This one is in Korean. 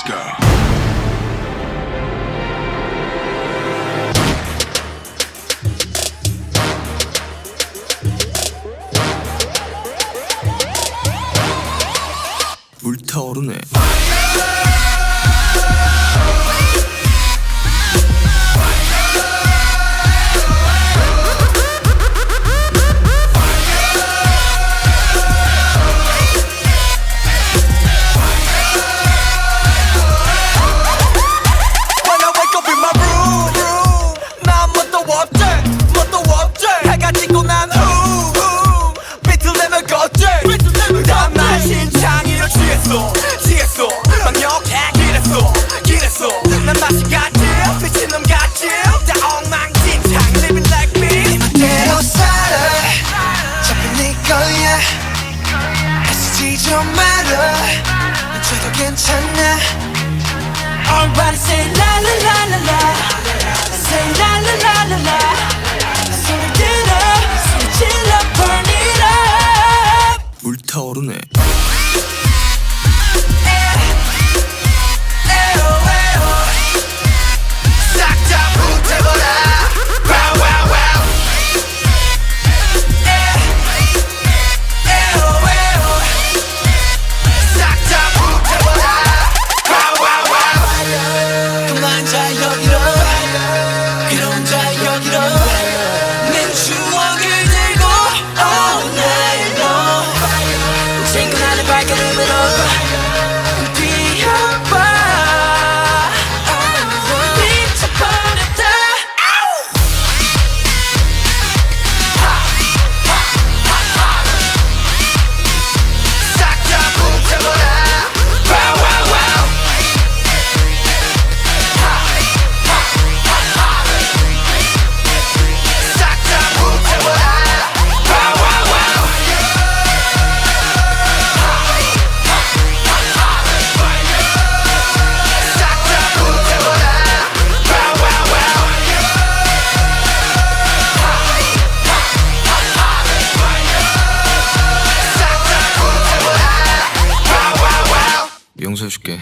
go. 불타오르네. 지겠어 막역해 길했어 난 맛이 같지 미친놈 같지 다 엉망진창 living like me 멋대로 살아 자꾸 네 거야 애쓰지 좀 말아 멈춰도 괜찮아 Everybody say la la la la la Say la la la la la 소리 들어 소리 질러 burn it up 불타오르네. 용서해줄게.